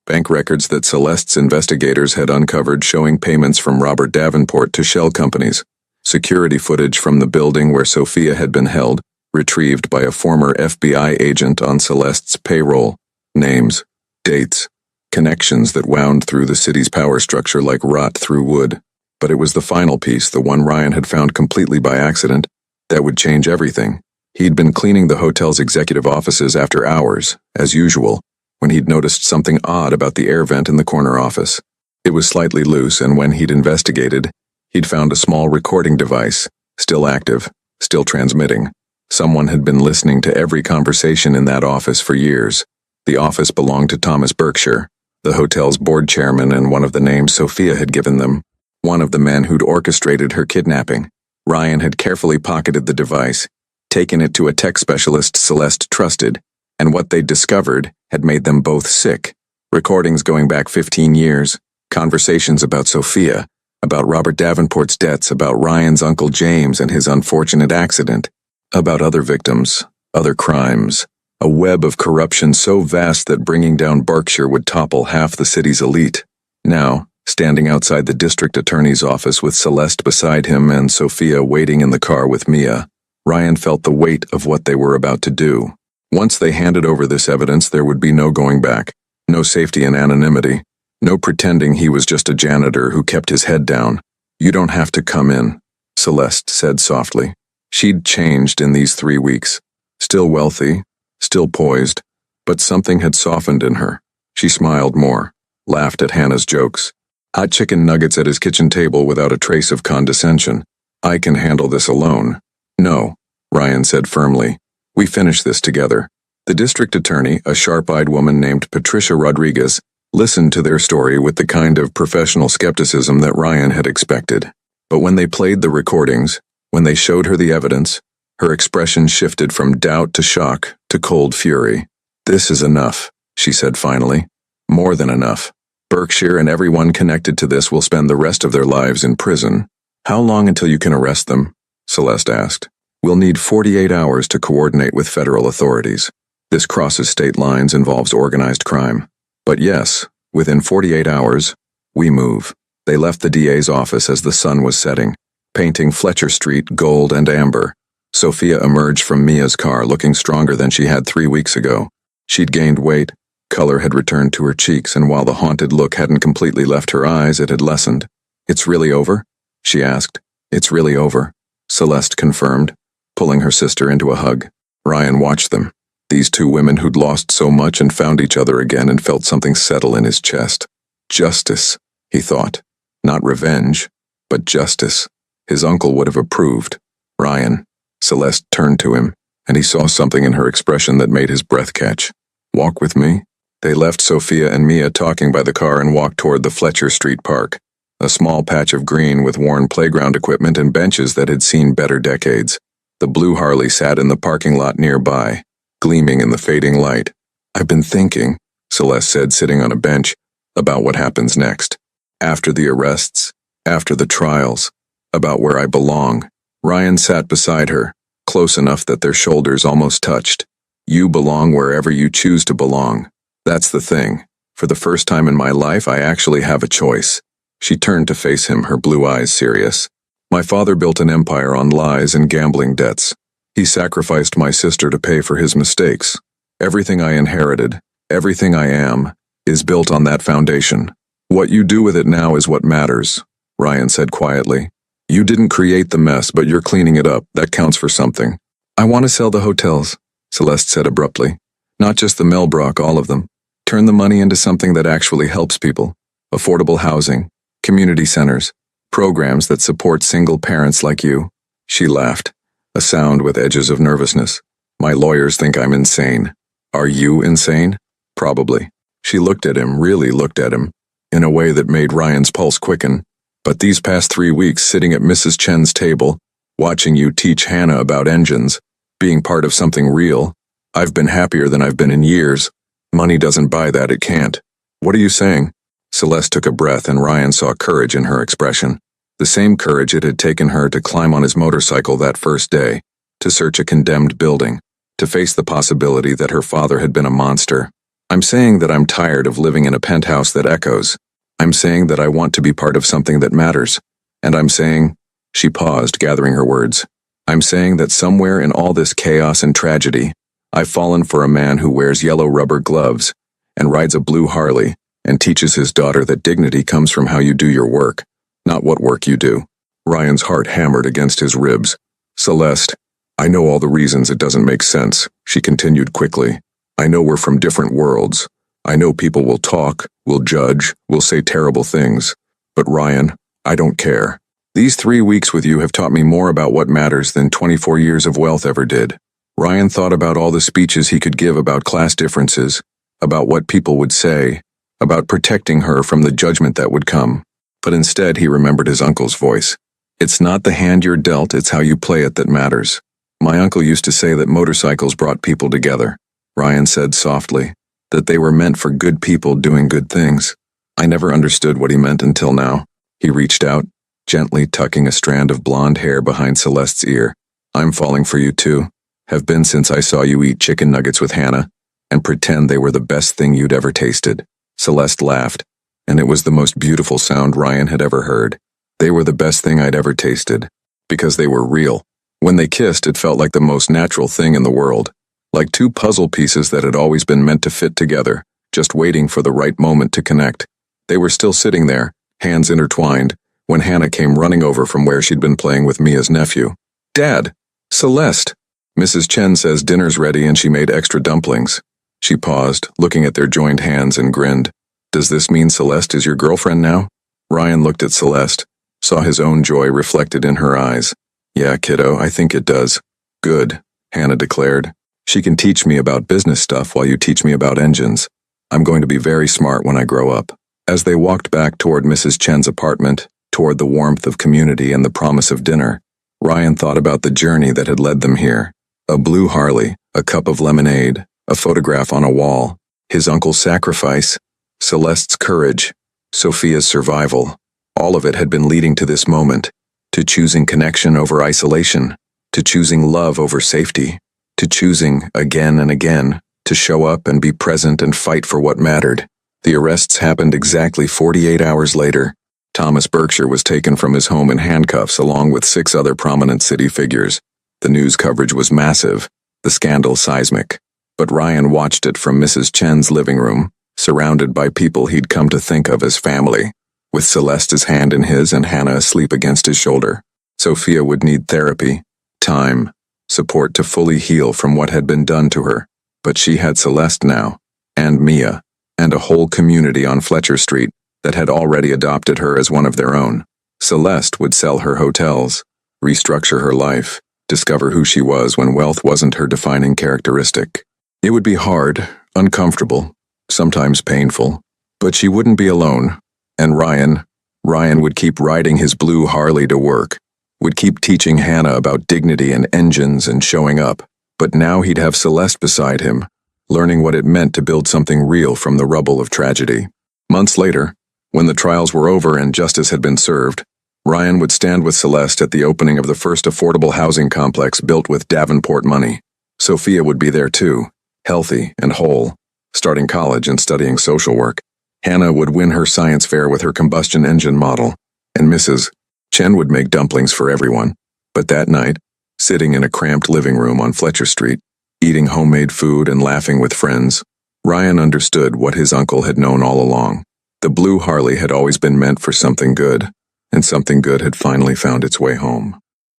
Bank records that Celeste's investigators had uncovered showing payments from Robert Davenport to shell companies. Security footage from the building where Sophia had been held, retrieved by a former FBI agent on Celeste's payroll. Names, dates, connections that wound through the city's power structure like rot through wood. But it was the final piece, the one Ryan had found completely by accident, that would change everything. He'd been cleaning the hotel's executive offices after hours, as usual, when he'd noticed something odd about the air vent in the corner office. It was slightly loose, and when he'd investigated, he'd found a small recording device, still active, still transmitting. Someone had been listening to every conversation in that office for years. The office belonged to Thomas Berkshire, the hotel's board chairman and one of the names Sophia had given them, one of the men who'd orchestrated her kidnapping. Ryan had carefully pocketed the device, taken it to a tech specialist Celeste trusted, and what they'd discovered had made them both sick. Recordings going back 15 years, conversations about Sophia, about Robert Davenport's debts, about Ryan's Uncle James and his unfortunate accident, about other victims, other crimes, a web of corruption so vast that bringing down Berkshire would topple half the city's elite. Now, standing outside the district attorney's office with Celeste beside him and Sophia waiting in the car with Mia, Ryan felt the weight of what they were about to do. Once they handed over this evidence, there would be no going back, no safety in anonymity, no pretending he was just a janitor who kept his head down. "You don't have to come in," Celeste said softly. She'd changed in these 3 weeks. Still wealthy, still poised, but something had softened in her. She smiled more, laughed at Hannah's jokes. Hot chicken nuggets at his kitchen table without a trace of condescension. "I can handle this alone." "No," Ryan said firmly. "We finish this together." The district attorney, a sharp-eyed woman named Patricia Rodriguez, listened to their story with the kind of professional skepticism that Ryan had expected. But when they played the recordings, when they showed her the evidence, her expression shifted from doubt to shock to cold fury. "This is enough," she said finally. "More than enough. Berkshire and everyone connected to this will spend the rest of their lives in prison." "How long until you can arrest them?" Celeste asked. "We'll need 48 hours to coordinate with federal authorities. This crosses state lines, involves organized crime. But yes, within 48 hours, we move." They left the DA's office as the sun was setting, painting Fletcher Street gold and amber. Sophia emerged from Mia's car looking stronger than she had 3 weeks ago. She'd gained weight, color had returned to her cheeks, and while the haunted look hadn't completely left her eyes, it had lessened. "It's really over?" she asked. "It's really over," Celeste confirmed, pulling her sister into a hug. Ryan watched them. These two women who'd lost so much and found each other again, and felt something settle in his chest. Justice, he thought. Not revenge, but justice. His uncle would have approved. "Ryan." Celeste turned to him, and he saw something in her expression that made his breath catch. "Walk with me?" They left Sophia and Mia talking by the car and walked toward the Fletcher Street Park, a small patch of green with worn playground equipment and benches that had seen better decades. The blue Harley sat in the parking lot nearby, gleaming in the fading light. "I've been thinking," Celeste said, sitting on a bench, "about what happens next. After the arrests, after the trials, about where I belong." Ryan sat beside her, close enough that their shoulders almost touched. "You belong wherever you choose to belong. That's the thing. For the first time in my life, I actually have a choice." She turned to face him, her blue eyes serious. "My father built an empire on lies and gambling debts. He sacrificed my sister to pay for his mistakes. Everything I inherited, everything I am, is built on that foundation. What you do with it now is what matters," Ryan said quietly. "You didn't create the mess, but you're cleaning it up. That counts for something." "I want to sell the hotels," Celeste said abruptly. "Not just the Melbrook, all of them. Turn the money into something that actually helps people. Affordable housing, community centers, Programs that support single parents like you. She laughed, a sound with edges of nervousness. My lawyers think I'm insane. Are you insane? Probably. She looked at him, really looked at him, in a way that made Ryan's pulse quicken. But these past 3 weeks sitting at Mrs. Chen's table, watching you teach Hannah about engines, being part of something real, I've been happier than I've been in years. Money doesn't buy that, it can't. What are you saying? Celeste took a breath and Ryan saw courage in her expression. The same courage it had taken her to climb on his motorcycle that first day, to search a condemned building, to face the possibility that her father had been a monster. I'm saying that I'm tired of living in a penthouse that echoes. I'm saying that I want to be part of something that matters. And I'm saying, she paused, gathering her words, I'm saying that somewhere in all this chaos and tragedy, I've fallen for a man who wears yellow rubber gloves and rides a blue Harley and teaches his daughter that dignity comes from how you do your work, not what work you do. Ryan's heart hammered against his ribs. Celeste, I know all the reasons it doesn't make sense, she continued quickly. I know we're from different worlds. I know people will talk, will judge, will say terrible things. But Ryan, I don't care. These 3 weeks with you have taught me more about what matters than 24 years of wealth ever did. Ryan thought about all the speeches he could give about class differences, about what people would say, about protecting her from the judgment that would come. But instead he remembered his uncle's voice. It's not the hand you're dealt, it's how you play it that matters. My uncle used to say that motorcycles brought people together. Ryan said softly, that they were meant for good people doing good things. I never understood what he meant until now. He reached out, gently tucking a strand of blonde hair behind Celeste's ear. I'm falling for you too. Have been since I saw you eat chicken nuggets with Hannah and pretend they were the best thing you'd ever tasted. Celeste laughed, and it was the most beautiful sound Ryan had ever heard. They were the best thing I'd ever tasted, because they were real. When they kissed, it felt like the most natural thing in the world, like two puzzle pieces that had always been meant to fit together, just waiting for the right moment to connect. They were still sitting there, hands intertwined, when Hannah came running over from where she'd been playing with Mia's nephew. Dad! Celeste! Mrs. Chen says dinner's ready and she made extra dumplings. She paused, looking at their joined hands and grinned. Does this mean Celeste is your girlfriend now? Ryan looked at Celeste, saw his own joy reflected in her eyes. Yeah, kiddo, I think it does. Good, Hannah declared. She can teach me about business stuff while you teach me about engines. I'm going to be very smart when I grow up. As they walked back toward Mrs. Chen's apartment, toward the warmth of community and the promise of dinner, Ryan thought about the journey that had led them here. A blue Harley, a cup of lemonade, a photograph on a wall, his uncle's sacrifice, Celeste's courage, Sophia's survival. All of it had been leading to this moment, to choosing connection over isolation, to choosing love over safety, to choosing, again and again, to show up and be present and fight for what mattered. The arrests happened exactly 48 hours later. Thomas Berkshire was taken from his home in handcuffs along with 6 other prominent city figures. The news coverage was massive, the scandal seismic. But Ryan watched it from Mrs. Chen's living room, surrounded by people he'd come to think of as family, with Celeste's hand in his and Hannah asleep against his shoulder. Sophia would need therapy, time, support to fully heal from what had been done to her. But she had Celeste now, and Mia, and a whole community on Fletcher Street that had already adopted her as one of their own. Celeste would sell her hotels, restructure her life, discover who she was when wealth wasn't her defining characteristic. It would be hard, uncomfortable, sometimes painful, but she wouldn't be alone. And Ryan would keep riding his blue Harley to work, would keep teaching Hannah about dignity and engines and showing up. But now he'd have Celeste beside him, learning what it meant to build something real from the rubble of tragedy. Months later, when the trials were over and justice had been served, Ryan would stand with Celeste at the opening of the first affordable housing complex built with Davenport money. Sophia would be there too, healthy and whole, starting college and studying social work. Hannah would win her science fair with her combustion engine model, and Mrs. Chen would make dumplings for everyone. But that night, sitting in a cramped living room on Fletcher Street, eating homemade food and laughing with friends, Ryan understood what his uncle had known all along. The blue Harley had always been meant for something good, and something good had finally found its way home.